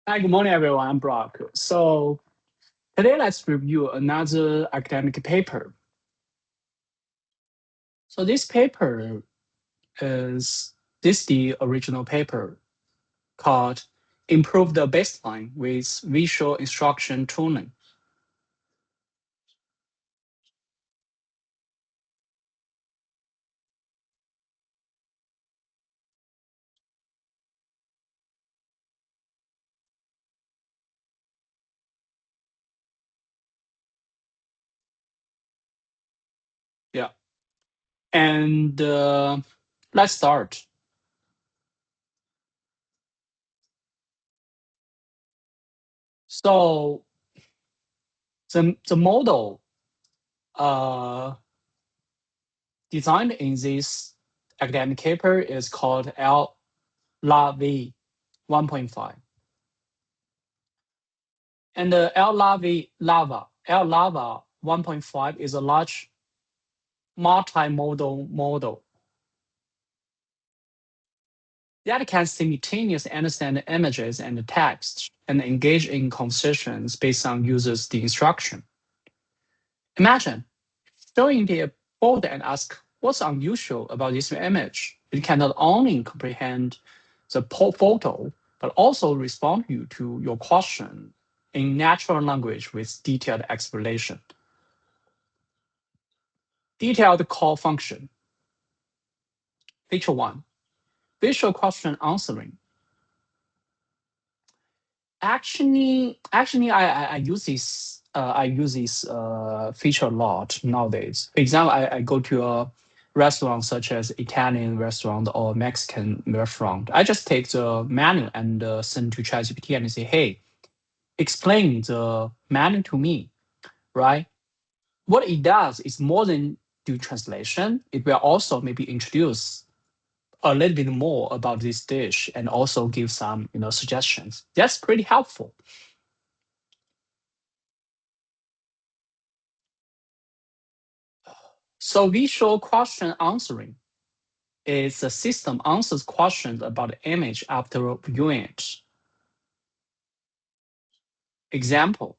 Hi, good morning, everyone. I'm Brock. So today, let's review another academic paper. So this paper is the original paper called "Improve the Baseline with Visual Instruction Tuning." Yeah, and let's start. So the model uh, designed in this academic paper is called LLaVA 1.5. And the LLaVA 1.5 is a large multimodal model that can simultaneously understand images and text and engage in conversations based on users' the instruction. Imagine showing the board and ask what's unusual about this image. It can not only comprehend the photo, but also respond to your question in natural language with detailed explanation. Detailed call function. Feature 1. Visual question answering. Actually, I use this feature a lot nowadays. For example, I go to a restaurant such as Italian restaurant or Mexican restaurant. I just take the menu and send to ChatGPT and say, "Hey, explain the menu to me." Right? What it does is more than do translation. It will also maybe introduce a little bit more about this dish and also give some suggestions. That's pretty helpful. So visual question answering is the system answers questions about the image after viewing it. Example,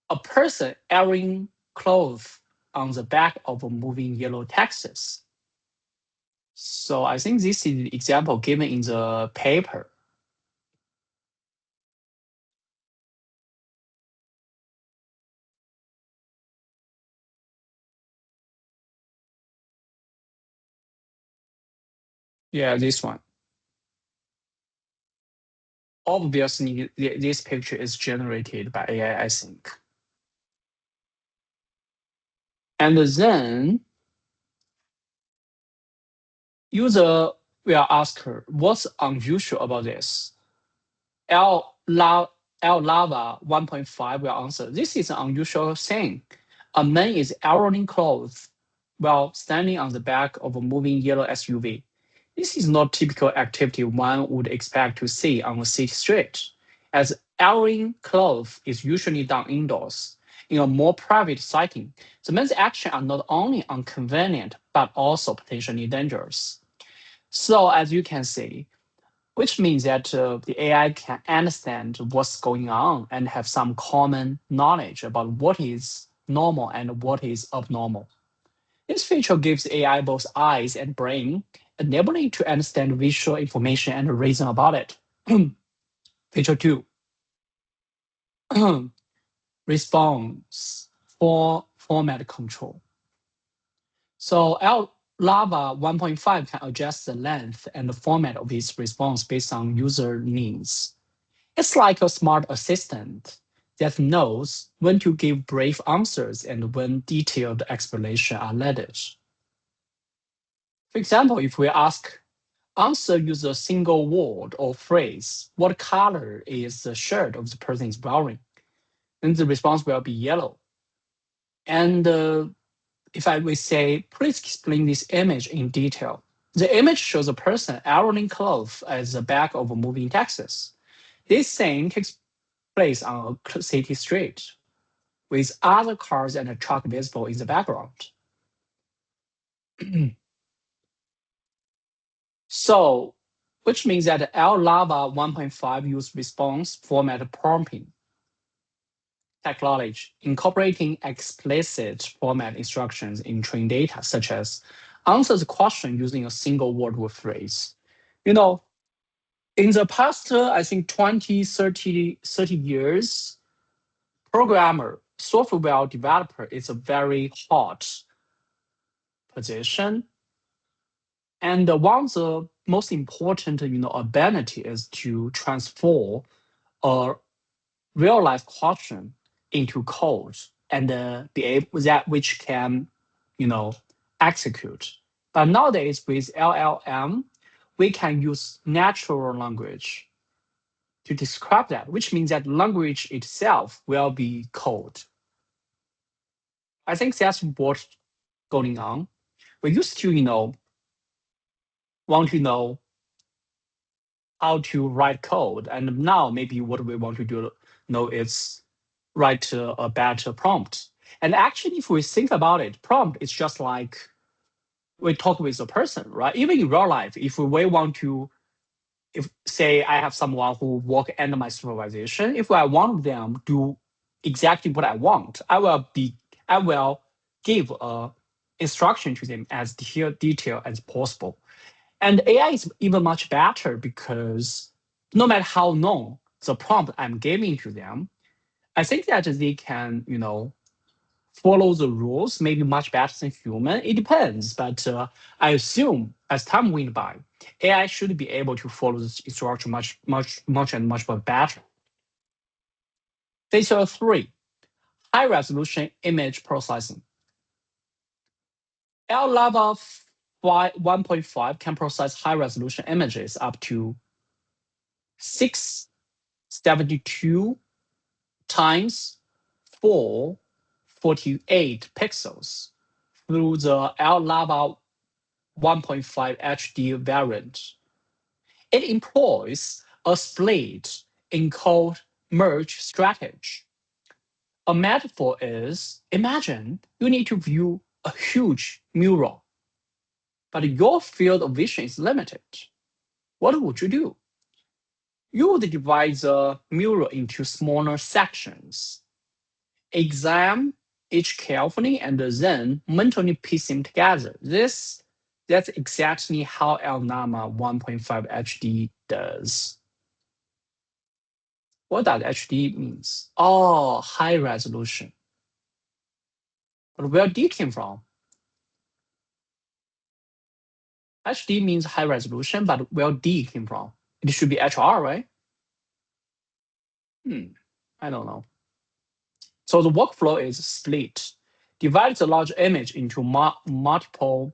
a person airing clothes on the back of a moving yellow taxis. So I think this is the example given in the paper. Yeah, this one. Obviously, this picture is generated by AI, I think. And then user will ask her, what's unusual about this? LLaVA 1.5 will answer, this is an unusual thing. A man is ironing clothes while standing on the back of a moving yellow SUV. This is not typical activity one would expect to see on a city street, as ironing clothes is usually done indoors. In a more private setting, the man's actions are not only inconvenient, but also potentially dangerous. So as you can see, which means that the AI can understand what's going on and have some common knowledge about what is normal and what is abnormal. This feature gives AI both eyes and brain, enabling it to understand visual information and reason about it. Feature 2, response for format control. So LLaVA 1.5 can adjust the length and the format of its response based on user needs. It's like a smart assistant that knows when to give brief answers and when detailed explanations are needed. For example, if we ask, answer use a single word or phrase, what color is the shirt of the person is wearing? Then the response will be yellow. And if I will say, please explain this image in detail. The image shows a person ironing clothes at the back of a moving Texas. This scene takes place on a city street with other cars and a truck visible in the background. So which means that LLaVA 1.5 use response format prompting technology, incorporating explicit format instructions in trained data, such as answer the question using a single word or phrase. You know, in the past, I think 20, 30 years, programmer, software developer is a very hot position. And one of the most important, ability is to transform a real life question into code and be able that which can, execute. But nowadays with LLM, we can use natural language to describe that, which means that language itself will be code. I think that's what's going on. We used to, want to know how to write code, and now maybe what we want to do know is write a better prompt. And actually, if we think about it, prompt is just like we talk with a person, right? Even in real life, if we want to, if say I have someone who work under my supervision, if I want them to do exactly what I want, I will give a instruction to them as detailed as possible. And AI is even much better because no matter how long the prompt I'm giving to them, I think that they can, follow the rules maybe much better than human. It depends, but I assume as time went by, AI should be able to follow this instruction much better. Feature 3, high resolution image processing. LLaVA 1.5 can process high resolution images up to 672 times 448 pixels through the LLaVA 1.5 HD variant. It employs a split encode merge strategy. A metaphor is, imagine you need to view a huge mural, but your field of vision is limited. What would you do? You would divide the mural into smaller sections, examine each carefully, and then mentally piece them together. That's exactly how LLaVA 1.5 HD does. What does HD means? Oh, high resolution. But where D came from? HD means high resolution, but where D came from? It should be HR, right? I don't know. So the workflow is split. Divide the large image into multiple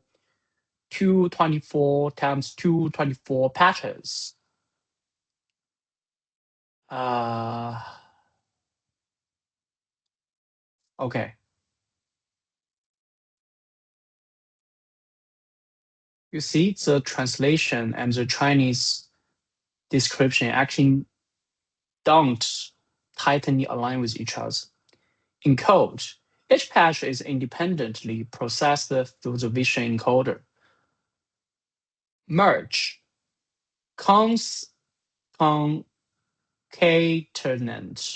224 times 224 patches. Okay. You see the translation and the Chinese description actually don't tightly align with each other. In code, each patch is independently processed through the vision encoder. Merge concatenate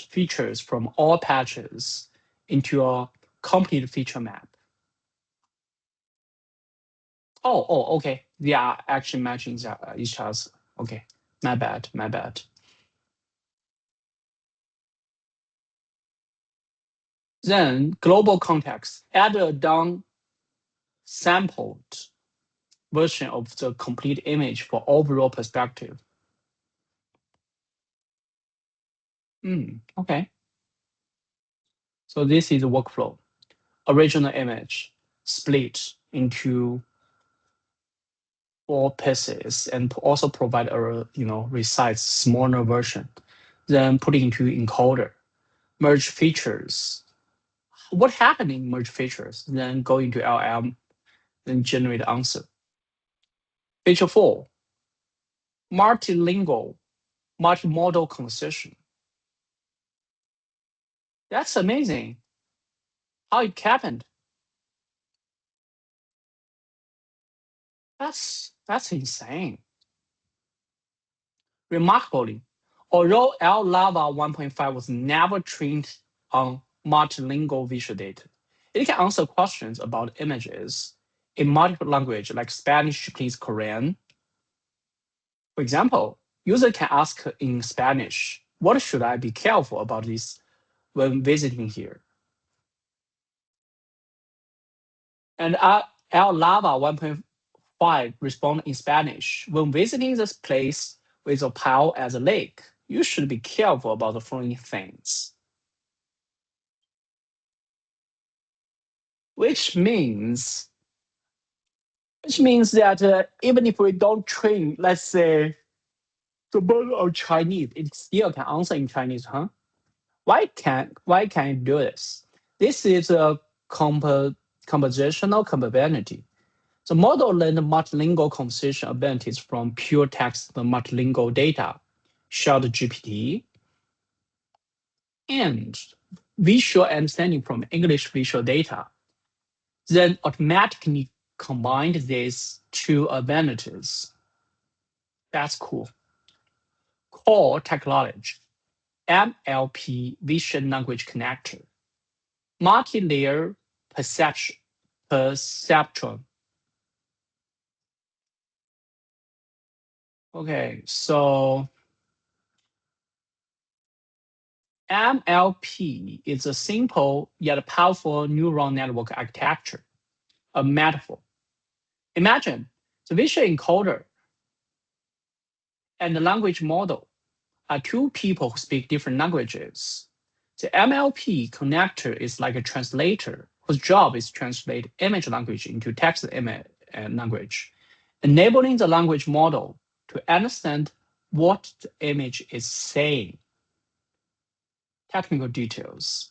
features from all patches into a complete feature map. Oh, okay. They are actually matching each other. Okay, my bad. Then global context, add a down-sampled version of the complete image for overall perspective. Okay. So this is the workflow. Original image split into 4 pieces and also provide a resize smaller version. Then put it into encoder. Merge features. What happened in merge features? Then go into LM, then generate answer. Feature 4, multilingual, multimodal conversation. That's amazing. How it happened? That's insane. Remarkably, although LLaVA 1.5 was never trained on multilingual visual data, it can answer questions about images in multiple languages like Spanish, Japanese, Korean. For example, user can ask in Spanish, what should I be careful about this when visiting here? And LLaVA 1.5 respond in Spanish. When visiting this place with a pile as a lake, you should be careful about the following things. Which means that even if we don't train, let's say, the model of Chinese, it still can answer in Chinese, huh? Why can't it do this? This is a compositional capability. The model learned multilingual conversation abilities from pure text multilingual data, shared GPT, and visual understanding from English visual data, then automatically combined these two abilities. That's cool. Core technology, MLP Vision Language Connector, multi-layer perceptron. Okay, so MLP is a simple yet powerful neural network architecture, a metaphor. Imagine the visual encoder and the language model are two people who speak different languages. The MLP connector is like a translator whose job is to translate image language into text language, enabling the language model to understand what the image is saying. Technical details.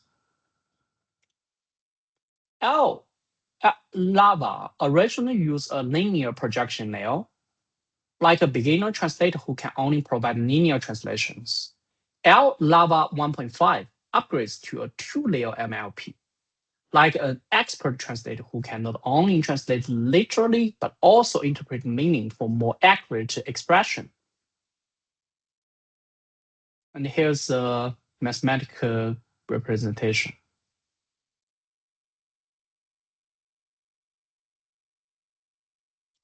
LLaVA originally used a linear projection layer, like a beginner translator who can only provide linear translations. LLaVA 1.5 upgrades to a two-layer MLP, like an expert translator who can not only translate literally, but also interpret meaning for more accurate expression. And here's a mathematical representation.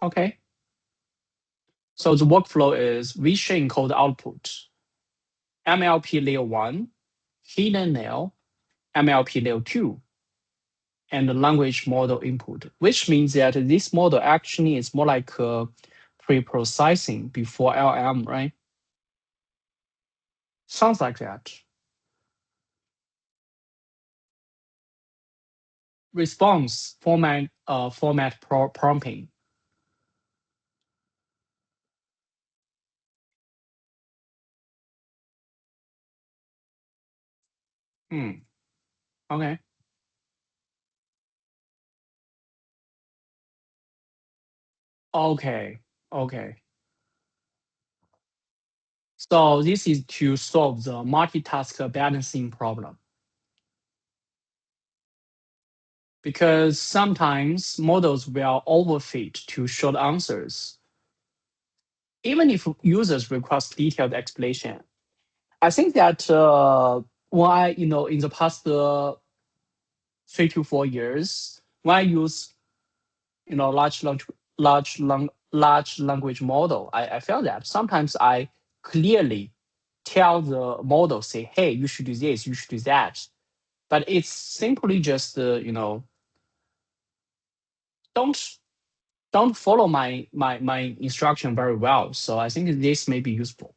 Okay. So the workflow is visual encode output, MLP layer 1, hidden layer, MLP layer 2, and the language model input, which means that this model actually is more like pre-processing before LM, right? Sounds like that. Response format prompting. Okay. Okay. Okay. So this is to solve the multitask balancing problem. Because sometimes models will overfit to short answers, even if users request detailed explanation. I think that why, in the past 3 to 4 years, when I use, large language model, I felt that sometimes I clearly tell the model, say, hey, you should do this, you should do that. But it's simply just, don't don't follow my instruction very well. So I think this may be useful.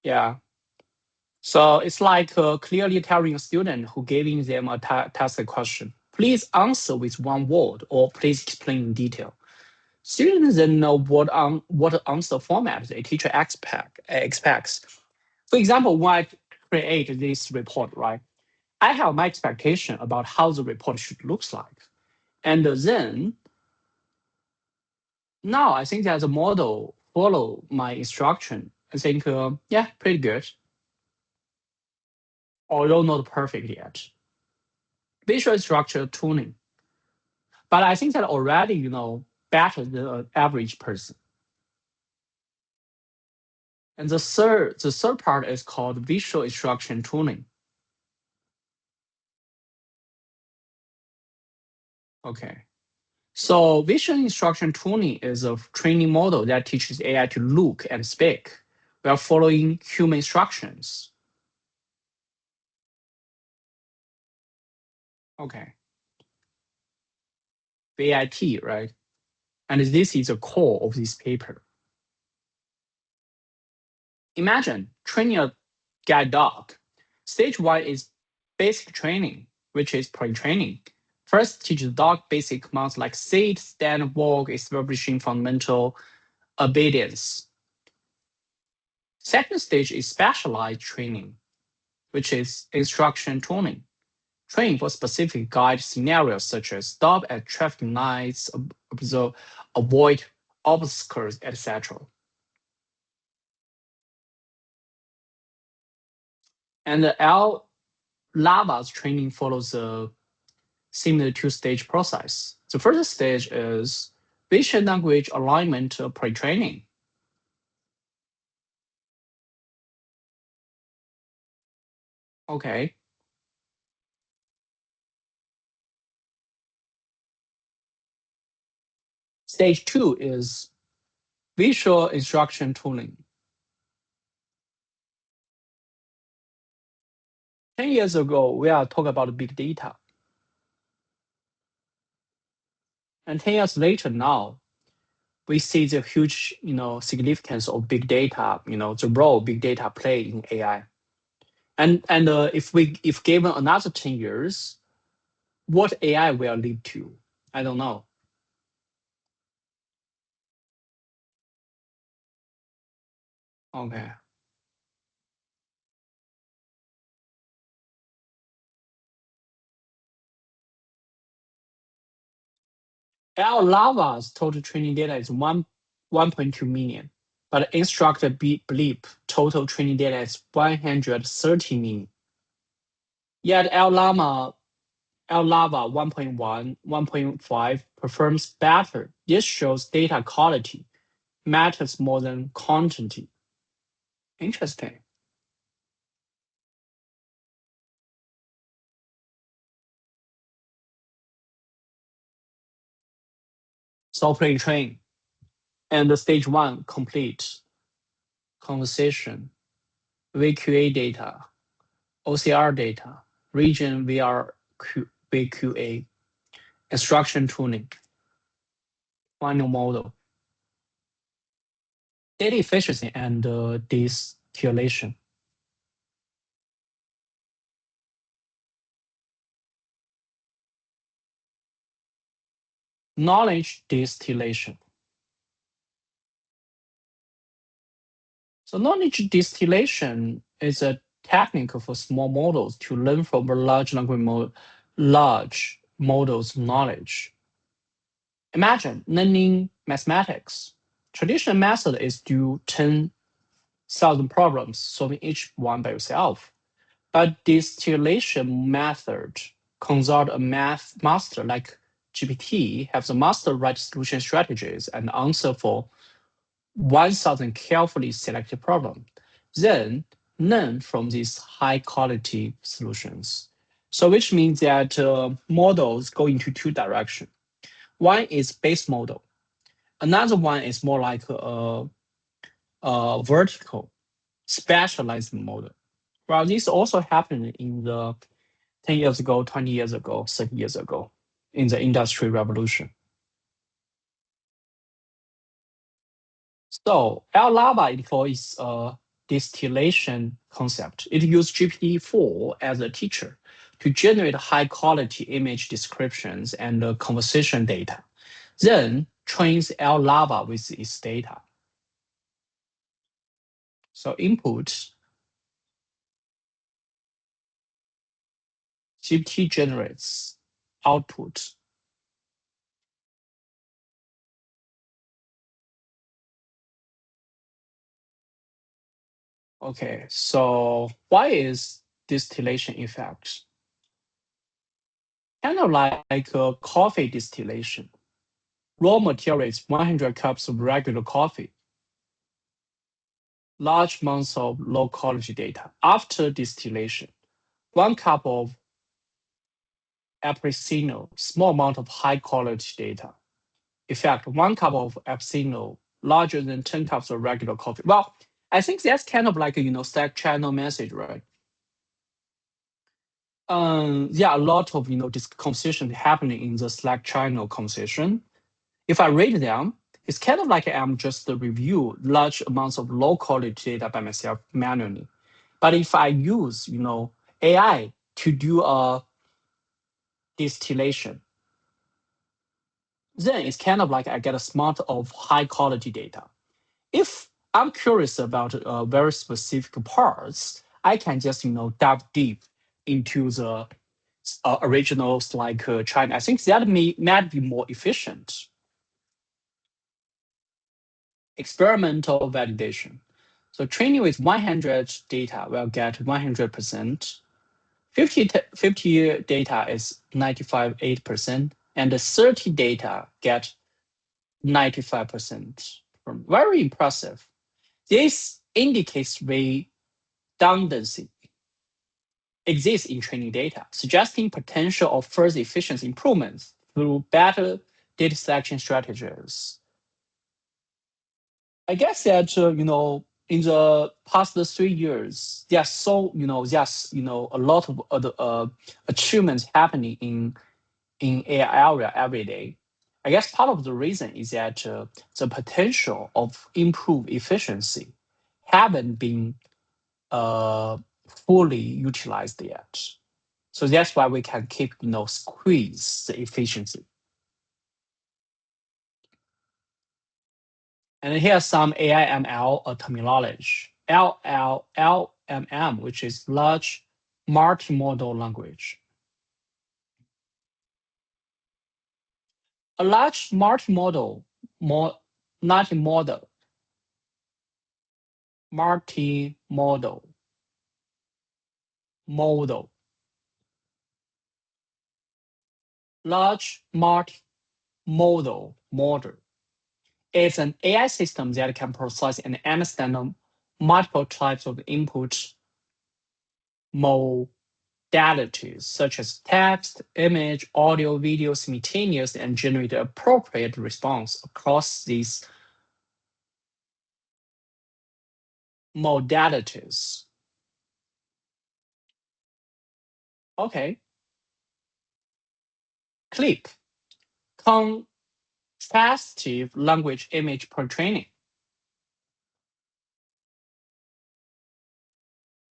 Yeah. So it's like clearly telling a student who giving them a test question, please answer with one word or please explain in detail. Students then know what answer format the teacher expects. For example, when I create this report, right, I have my expectation about how the report should look like. And then now I think that the model follow my instruction. I think, yeah, pretty good, although not perfect yet. visual structure tuning. But I think that already, better than an average person. And the third part is called visual instruction tuning. Okay. So visual instruction tuning is a training model that teaches AI to look and speak while following human instructions. Okay. VIT, right? And this is the core of this paper. Imagine training a guide dog. Stage one is basic training, which is pre-training. First, teach the dog basic commands like sit, stand, walk, establishing fundamental obedience. Second stage is specialized training, which is instruction tuning. Training for specific guide scenarios such as stop at traffic lights, observe, avoid obstacles, etc. And the LLaVA's training follows a similar two-stage process. The first stage is vision language alignment pre-training. Okay. Stage two is visual instruction tooling. 10 years ago, we are talking about big data. And 10 years later now, we see the huge, significance of big data, the role big data play in AI. And if given another 10 years, what AI will lead to? I don't know. Okay. LLaVA's total training data is 1.2 million, but instructor believe total training data is 130 million. Yet LLaVA 1.1, 1.5 performs better. This shows data quality matters more than quantity. Interesting. So pre-train and the stage one complete conversation, VQA data, OCR data, region VQA, instruction tuning, final model, data efficiency and distillation. Knowledge distillation. So knowledge distillation is a technique for small models to learn from a large models knowledge. Imagine learning mathematics. Traditional method is do 10,000 problems, solving each one by yourself. But distillation method consult a math master like GPT, have the master write solution strategies and answer for 1,000 carefully selected problems. Then learn from these high quality solutions. So which means that models go into two directions. One is base model. Another one is more like a vertical specialized model. Well, this also happened in the 10 years ago, 20 years ago, 30 years ago in the industry revolution. So LLaVA employs a distillation concept. It uses GPT-4 as a teacher to generate high quality image descriptions and conversation data, then trains LLaVA with its data. So input, GPT generates output. Okay, so why is distillation effect? kind of like coffee distillation. Raw material is 100 cups of regular coffee, large amounts of low quality data. After distillation, 1 cup of appricino, small amount of high quality data. In fact, 1 cup of appricino larger than 10 cups of regular coffee. Well, I think that's kind of like a Slack channel message, right? Yeah, a lot of this conversation happening in the Slack channel conversation. If I read them, it's kind of like I'm just review large amounts of low quality data by myself manually. But if I use AI to do a distillation, then it's kind of like I get a smart of high quality data. If I'm curious about very specific parts, I can just dive deep into the originals like China. I think that might be more efficient. Experimental validation. So training with 100 data will get 100%. 50 data is 95.8%, and the 30 data get 95%. Very impressive. This indicates redundancy exists in training data, suggesting potential of further efficiency improvements through better data selection strategies. I guess that in the past 3 years, there's a lot of other achievements happening in AI area every day. I guess part of the reason is that the potential of improved efficiency haven't been fully utilized yet. So that's why we can keep squeeze the efficiency. And here's some AI ML terminology. LLM, which is large multimodal language. A large multimodal, multimodal, model, large multimodal model is an AI system that can process and understand multiple types of input modalities, such as text, image, audio, video simultaneously and generate appropriate response across these modalities. Okay. CLIP, contrastive language image pre-training.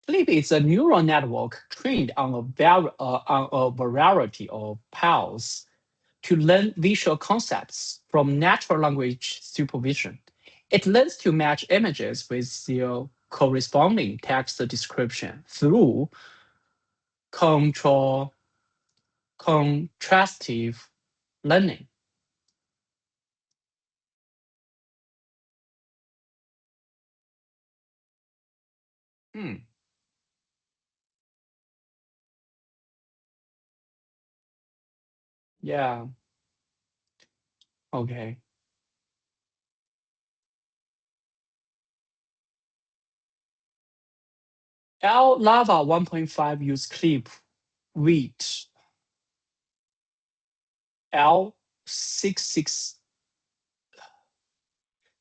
CLIP is a neural network trained on a variety of pairs to learn visual concepts from natural language supervision. It learns to match images with their corresponding text description through contrastive learning. Yeah. Okay. LLaVA 1.5 use clip width L66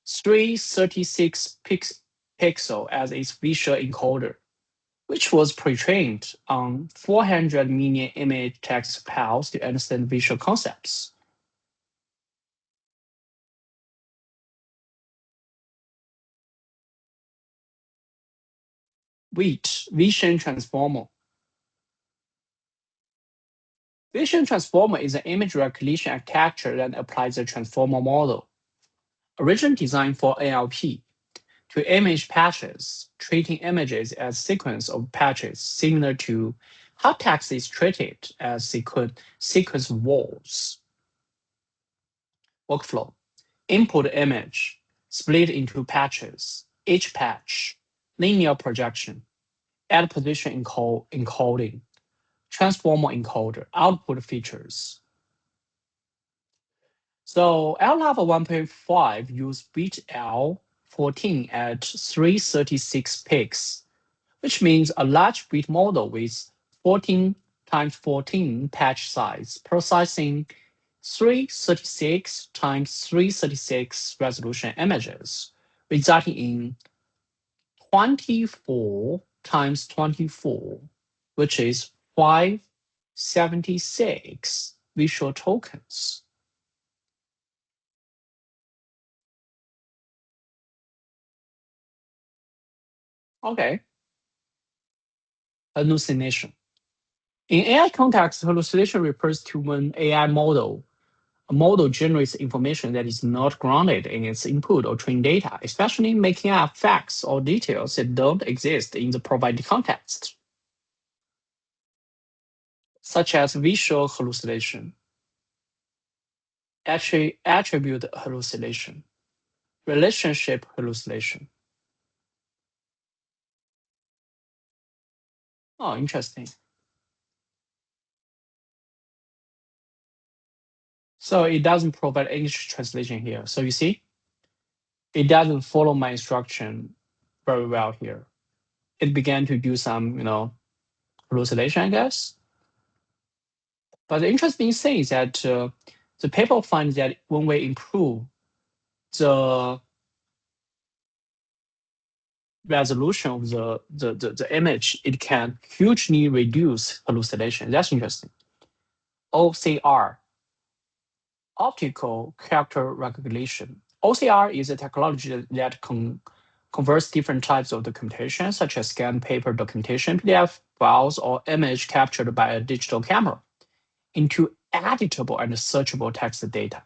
336 pixel as its visual encoder, which was pre-trained on 400 million image text pairs to understand visual concepts. WIT, Vision Transformer. Vision Transformer is an image recognition architecture that applies the transformer model, originally designed for NLP, to image patches, treating images as sequence of patches, similar to how text is treated as sequence walls. Workflow. Input image, split into patches, each patch, linear projection, add position encoding, transformer encoder, output features. So LLaVA 1.5 use bit L14 at 336 pix, which means a large bit model with 14 times 14 patch size, processing 336 times 336 resolution images, resulting in 24 times 24, which is 576 visual tokens. Okay. Hallucination. In AI context, hallucination refers to when a model generates information that is not grounded in its input or trained data, especially making up facts or details that don't exist in the provided context, such as visual hallucination, attribute hallucination, relationship hallucination. Oh, interesting. So it doesn't provide English translation here. So you see, it doesn't follow my instruction very well here. It began to do some, hallucination, I guess. But the interesting thing is that the paper finds that when we improve the resolution of the image, it can hugely reduce hallucination. That's interesting. OCR, optical character recognition. OCR is a technology that converts different types of documentation, such as scanned paper documentation, PDF files, or image captured by a digital camera, into editable and searchable text data.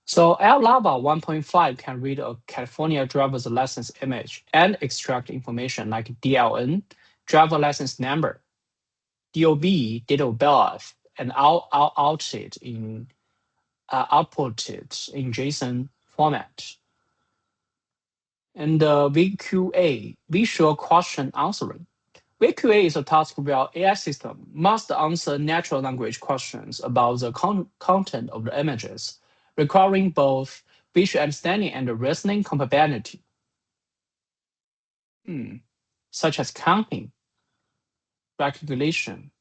So LLaVA 1.5 can read a California driver's license image and extract information like DLN, driver license number, DOB, date of birth, and output it in JSON format. And VQA, visual question answering. VQA is a task where AI system must answer natural language questions about the content of the images, requiring both visual understanding and reasoning capability, such as counting, recognition,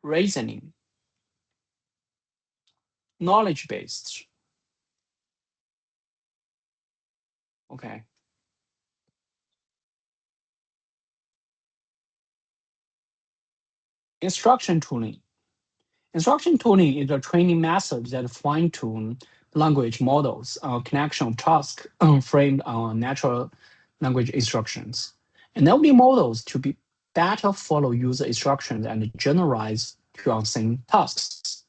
reasoning, knowledge-based. Okay. Instruction tooling. Instruction tooling is a training method that fine-tune language models on connection of tasks framed on natural language instructions, enabling models to be better follow user instructions and generalize to unseen tasks.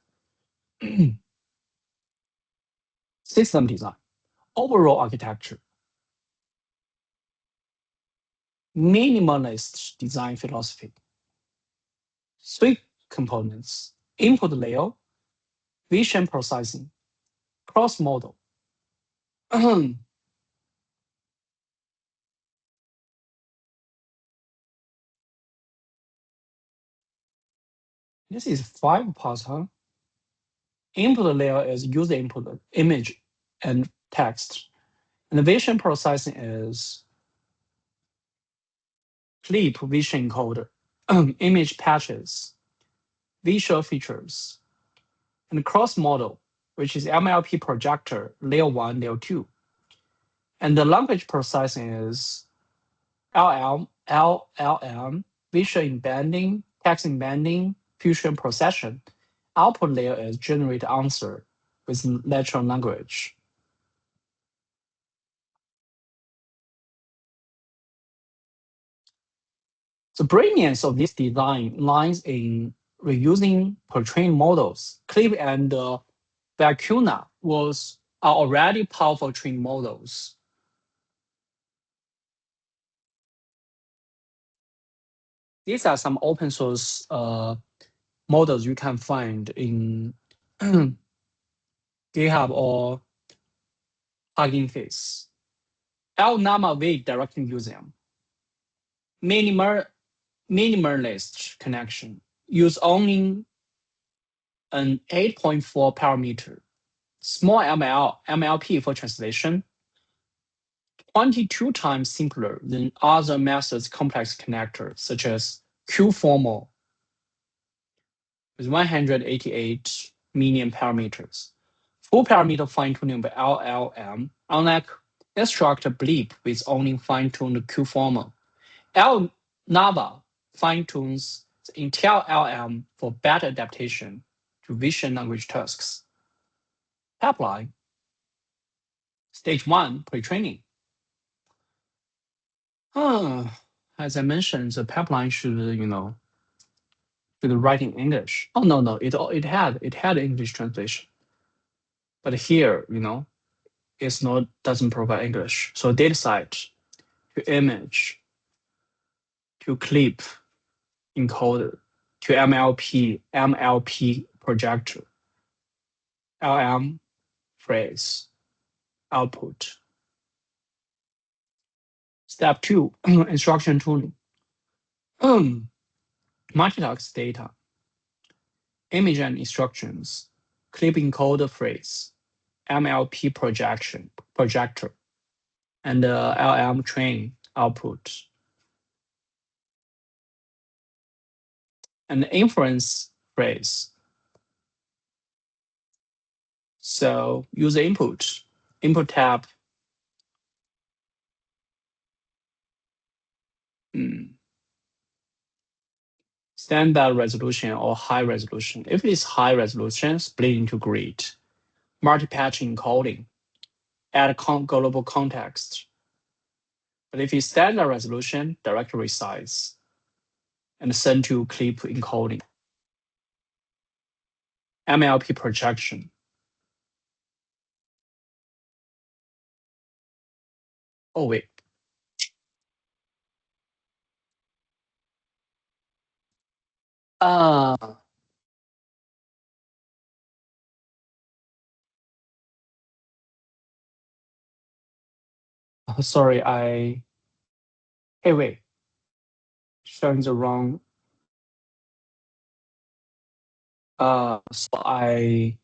System design, overall architecture, minimalist design philosophy, 3 components, input layer, vision processing, cross-modal. This is 5 parts, huh? Input layer is user input, image, and text. And the vision processing is clip vision encoder, image patches, visual features, and cross-modal, which is MLP projector, layer 1, layer 2. And the language processing is LLM, visual embedding, text embedding, fusion procession. Output layer is generate answer with natural language. The brilliance of this design lies in reusing pre-trained models. Clip and Vacuna are already powerful trained models. These are some open source models you can find in GitHub or Hugging Face. LLaVA directing using minimalist connection. Use only an 8.4 parameter small MLP for translation, 22 times simpler than other methods complex connectors such as QFormal with 188 million parameters. Full parameter fine-tuning by LLM, unlike instructor bleep with only fine-tuned QFormal. LLaVA fine-tunes the entire LLM for better adaptation to vision language tasks. Pipeline. Stage 1, pre-training. As I mentioned, the pipeline should, should write in English. Oh no, it had English translation, but here, it's not doesn't provide English. So data site to image to clip encoder to MLP projector, LM phrase output. Step 2, instruction tuning. Multitext data, image and instructions, clip encoder phrase, MLP projector, and LM train output. And inference phrase. So user input tab. Standard resolution or high resolution. If it's high resolution, split into grid. Multi-patch encoding. Add global context. But if it's standard resolution, directory size. And send to clip encoding. MLP projection. Oh, wait. Sorry, hey, wait. Showing the wrong. So I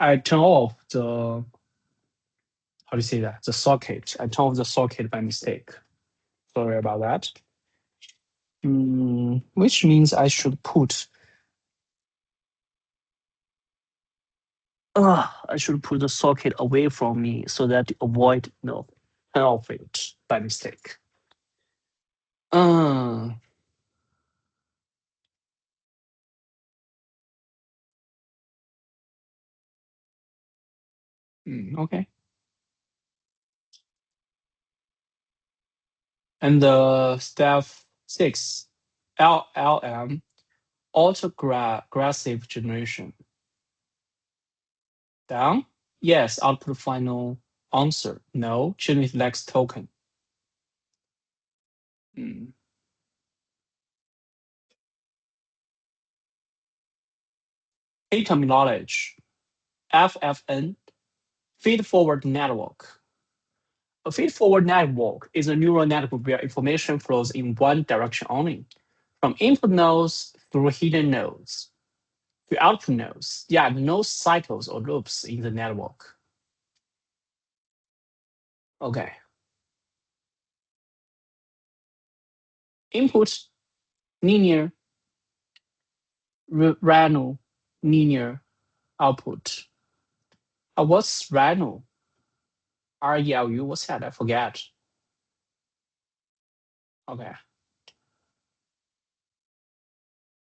turn off the, how do you say that? The socket. I turn off the socket by mistake. Sorry about that. Which means I should put, I should put the socket away from me so that to avoid turn off it by mistake. Okay. And the step 6, LLM, autographic generation. Down? Yes, output final answer. No, generate next token. Key terminology. FFN, feed-forward network. A feed-forward network is a neural network where information flows in one direction only, from input nodes through hidden nodes to output nodes. Yeah, no cycles or loops in the network. Okay. Input, linear, random, linear, output. What's random? RELU, what's that? I forget. Okay.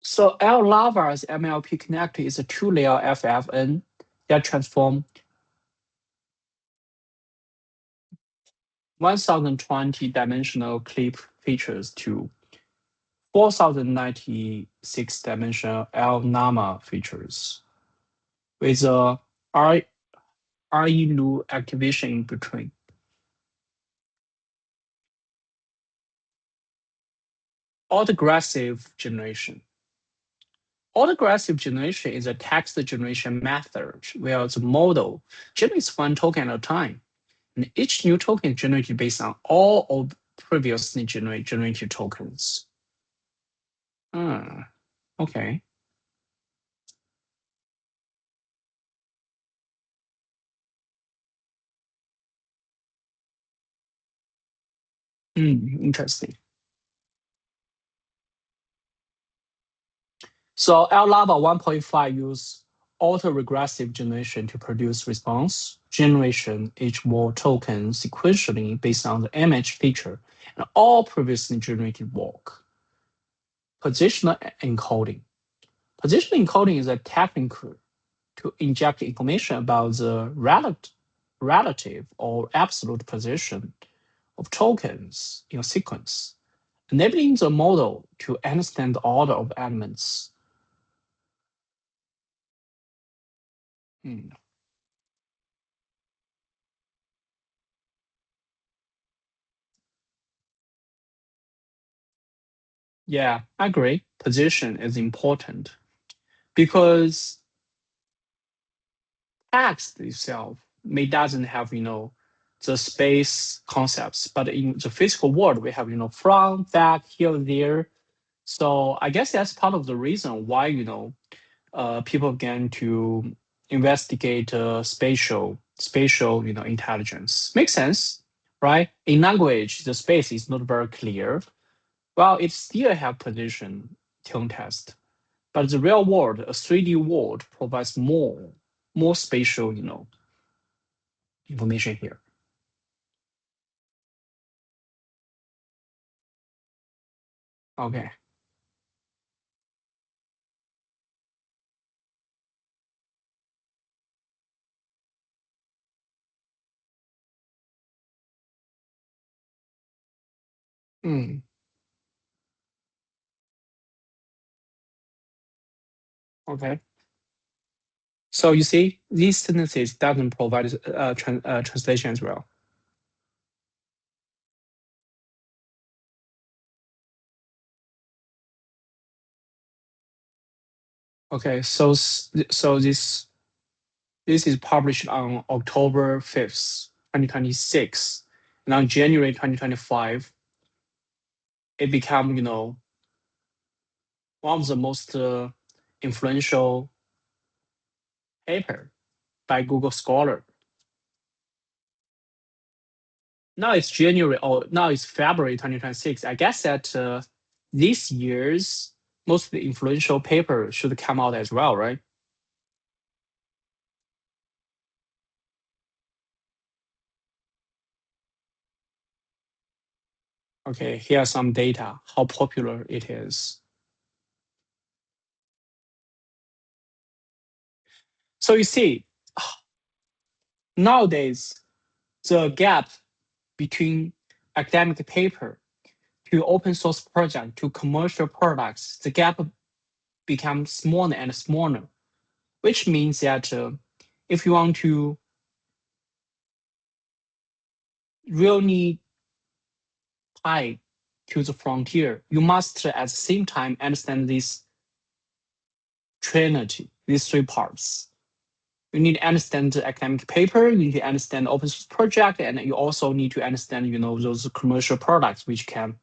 So LLaVA's MLP Connector is a 2-layer FFN that transforms 1020 dimensional clip features to 4096 dimensional LLaVA features with a ReLU activation in between. Autographic generation. Autographic generation is a text generation method where the model generates one token at a time. And each new token is generated based on all of previously generated tokens. Okay. Interesting. So LLaVA 1.5 use autoregressive generation to produce response generation each word token sequentially based on the image feature and all previously generated work. Positional encoding. Positional encoding is a technique to inject information about the relative or absolute position of tokens in a sequence, enabling the model to understand the order of elements. Yeah, I agree. Position is important because text itself may doesn't have the space concepts, but in the physical world we have front, back, here, there. So I guess that's part of the reason why people began to investigate spatial intelligence. Makes sense, right? In language, the space is not very clear. Well, it still have position tone test, but the real world, a 3D world, provides more spatial information here. Okay. Mm, okay. So you see, these sentences doesn't provide translation as well. Okay, so this is published on October 5th, 2026. And on January 2025, it became, one of the most influential paper by Google Scholar. Now it's January, or now it's February 2026. I guess that this year's most influential paper should come out as well, right? Okay, here are some data, how popular it is. So you see, nowadays, the gap between academic paper to open source project to commercial products, the gap becomes smaller and smaller, which means that if you want to really tie to the frontier, you must at the same time understand this trinity, these three parts. You need to understand the academic paper, you need to understand the open source project, and you also need to understand, those commercial products which can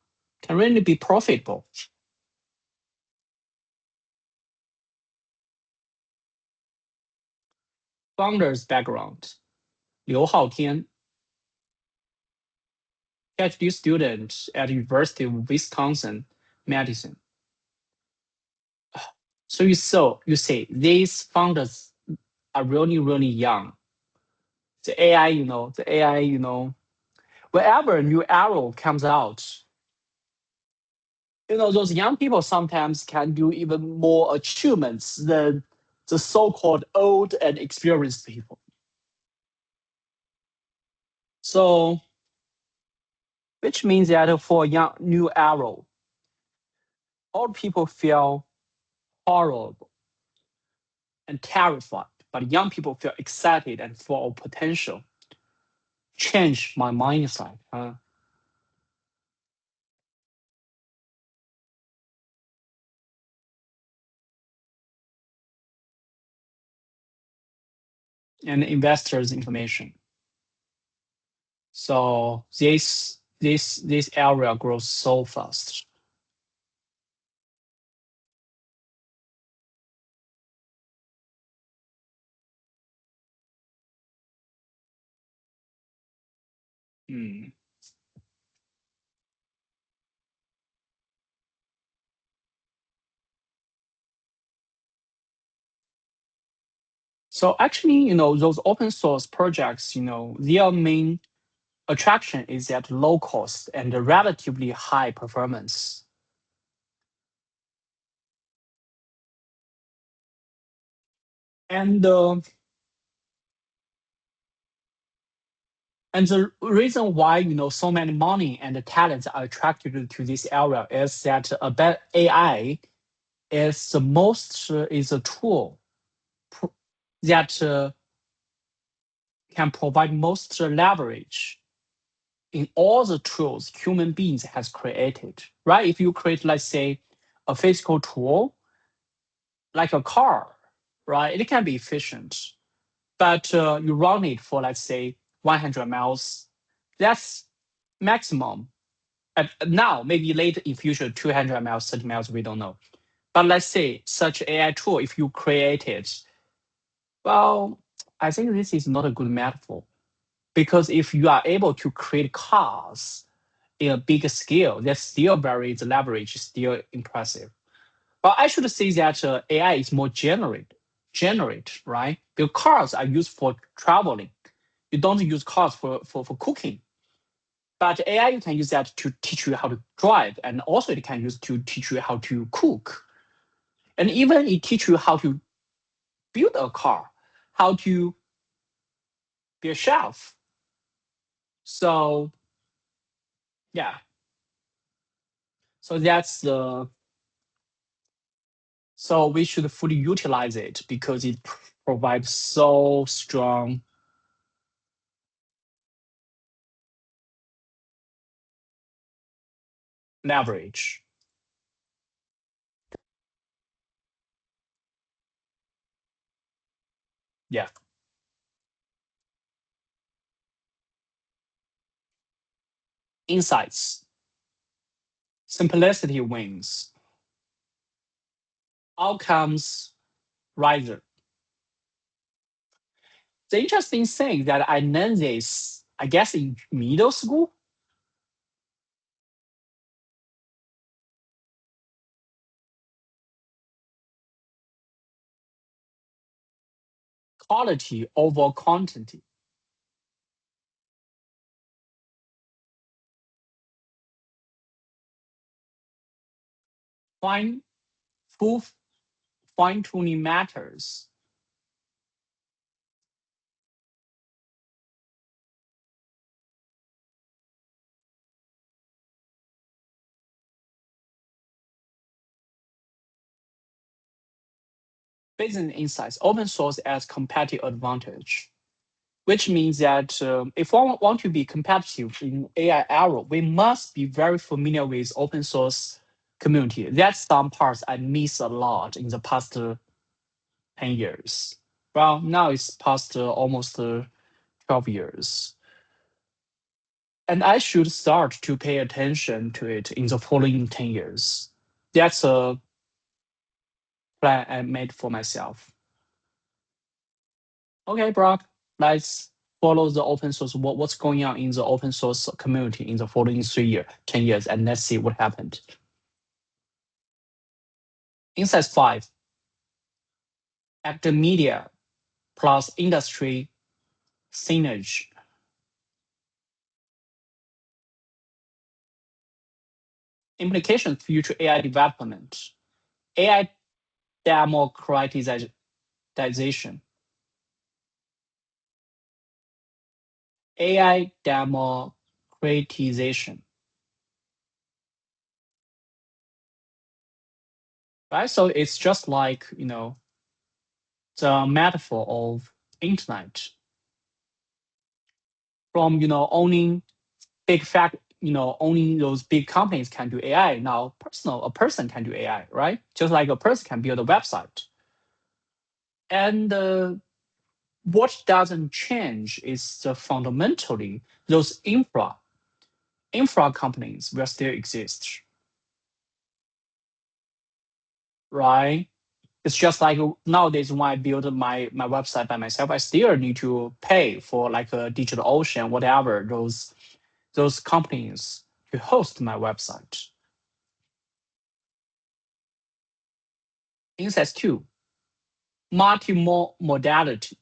really be profitable. Founder's background: Liu Haotian, PhD student at University of Wisconsin, Madison. So you see, these founders are really, really young. The AI, wherever a new arrow comes out, those young people sometimes can do even more achievements than the so-called old and experienced people. So, which means that for a young new arrow, all people feel horrible and terrified, but young people feel excited and full of potential. Change my mindset. And investors' information. So this area grows so fast. Mm. So actually, those open source projects, their main attraction is at low cost and a relatively high performance. And the reason why so many money and talents are attracted to this area is that about AI is the most is a tool that can provide most leverage in all the tools human beings has created, right? If you create, let's say, a physical tool like a car, right? It can be efficient, but you run it for, let's say, 100 miles. That's maximum. Now, maybe later in future, 200 miles, 30 miles, we don't know. But let's say such AI tool, if you create it, well, I think this is not a good metaphor because if you are able to create cars in a bigger scale, that's still the leverage is still impressive. But I should say that AI is more generate, right? Because cars are used for traveling. You don't use cars for cooking. But AI, you can use that to teach you how to drive, and also it can use to teach you how to cook. And even it teach you how to build a car, how to be a chef. So yeah, so that's the so we should fully utilize it because it provides so strong leverage. Yeah, insights, simplicity wins, outcomes riser. The interesting thing that I learned this, I guess, in middle school. Quality over quantity. Fine, full fine tuning matters. Business insights, open source as competitive advantage, which means that if we want to be competitive in AI era, we must be very familiar with open source community. That's some parts I miss a lot in the past 10 years. Well, now it's past almost 12 years. And I should start to pay attention to it in the following 10 years. That's a plan I made for myself. Okay, Brock, let's follow the open source, what's going on in the open source community in the following 10 years, and let's see what happened. Insight 5, academia plus industry synergy. Implications future AI development, AI democratization, AI democratization, right? So it's just like, the metaphor of internet from, owning big fact, owning those big companies can do AI. Now, a person can do AI, right? Just like a person can build a website. And what doesn't change is fundamentally those infra companies will still exist, right? It's just like nowadays when I build my website by myself, I still need to pay for like a DigitalOcean, whatever those companies to host my website. Insights 2, multimodality.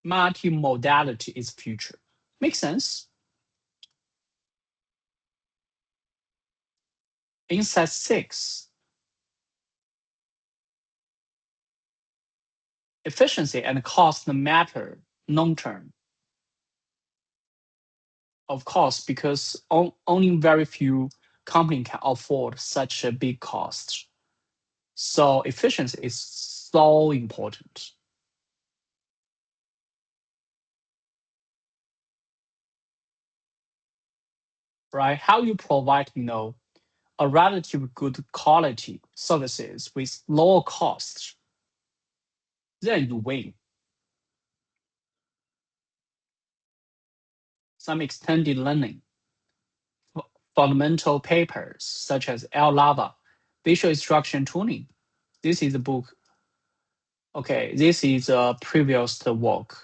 Multimodality is future. Makes sense. Insight 6, efficiency and cost matter long term. Of course, because only very few companies can afford such a big cost. So efficiency is so important. Right? How you provide, a relatively good quality services with lower cost, then you win. Some extended learning, fundamental papers such as LLaVA, visual instruction tuning. This is a book. Okay, this is a previous work.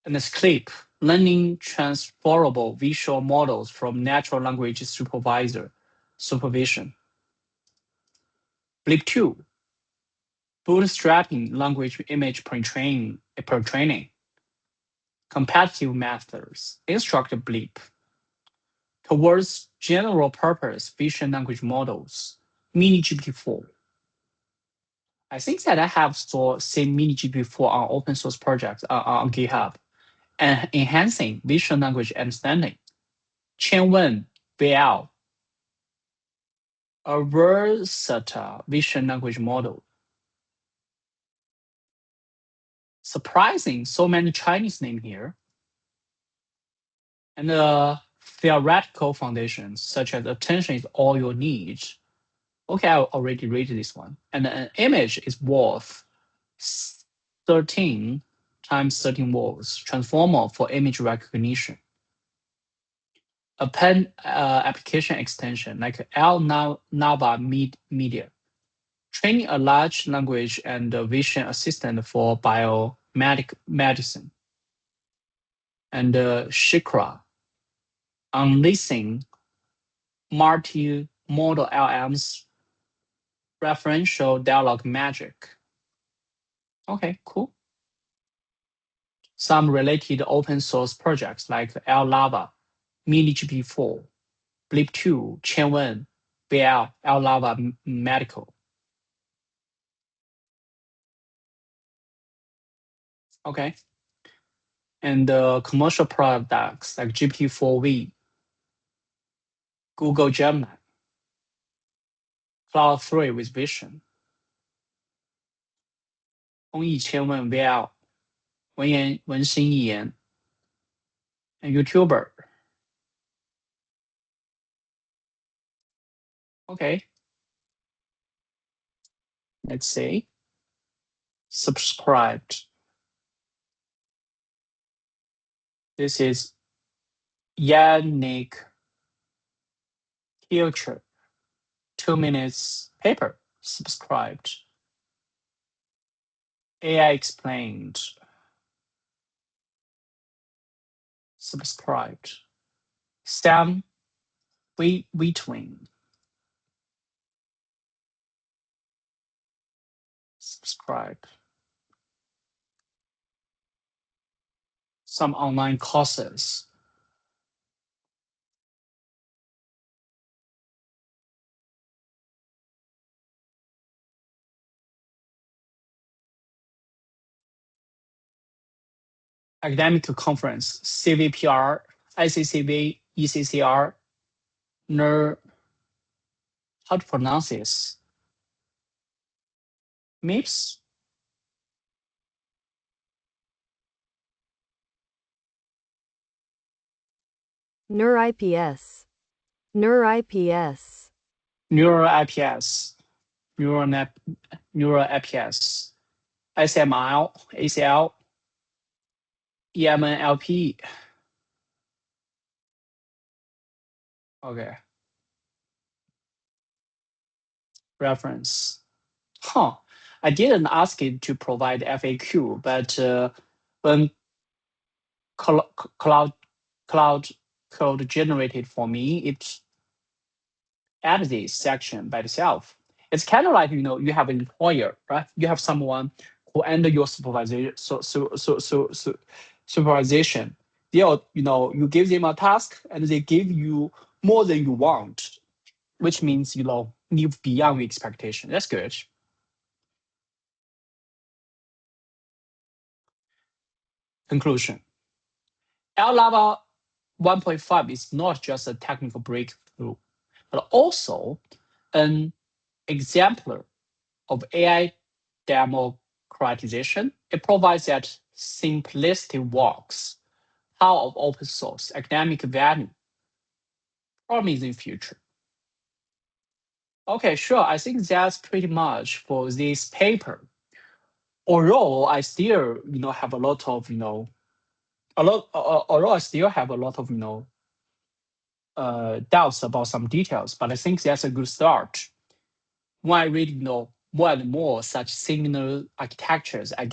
And the SCLIP, learning transferable visual models from natural language supervision. BLIP2, bootstrapping language image pre-training. Competitive methods, instruct BLIP towards general purpose vision language models, mini GPT-4. I think that I have seen mini GPT-4 on open source projects on GitHub, and enhancing vision language understanding. Chen VL, a versatile vision language model. Surprising, so many Chinese names here. And theoretical foundations, such as attention is all you need. Okay, I already read this one. And an image is worth 13 times 13 words, transformer for image recognition. A pen application extension like LLaVA Media, training a large language and vision assistant for biomedicine. And Shikra, unleashing multimodal LMs, referential dialogue magic. Okay, cool. Some related open source projects like LLaVA, mini GPT-4, BLIP2, Chen VL, LLaVA Medical. Okay. And commercial products like GPT-4V, Google Gemini, Cloud 3 with Vision, 公益千问 VL, 文心一言, and YouTuber. Okay. Let's see. Subscribed. This is Yannick Future. 2 minutes paper. Subscribed. AI explained. Subscribed. Sam Wheatwing. Subscribe. Some online courses. Academic conference, CVPR, ICCV, ECCR, how to pronounce this? MIPS? NeurIPS. NeurIPS. NeurIPS. NeurIPS. SML, ACL, EMLP. Okay. Reference. I didn't ask it to provide FAQ, but when cloud code generated for me, it added this section by itself. It's kind of like, you have an employer, right? You have someone who under your supervision. Supervision. You give them a task and they give you more than you want, which means live beyond your expectation. That's good. Conclusion. LLaVA 1.5 is not just a technical breakthrough, but also an exemplar of AI democratization. It provides that simplicity works, power of open source, academic value, promising future. Okay, sure. I think that's pretty much for this paper. Although I still, have a lot of, although I still have a lot of, doubts about some details, but I think that's a good start. When I read, more and more such similar architectures, I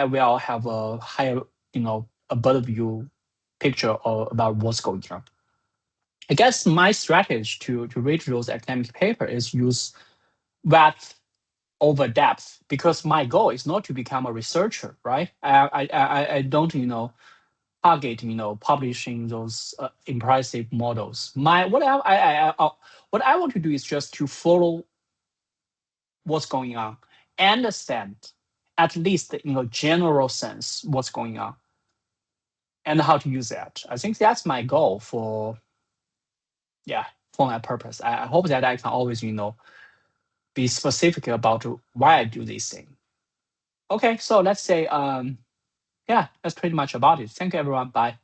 will have a higher, a better view picture about what's going on. I guess my strategy to read those academic papers is use breadth over depth, because my goal is not to become a researcher, right? I don't, target, publishing those impressive models. What I want to do is just to follow what's going on, understand at least in a general sense what's going on, and how to use that. I think that's my goal for my purpose. I hope that I can always, be specific about why I do this thing. Okay, so let's say, that's pretty much about it. Thank you, everyone. Bye.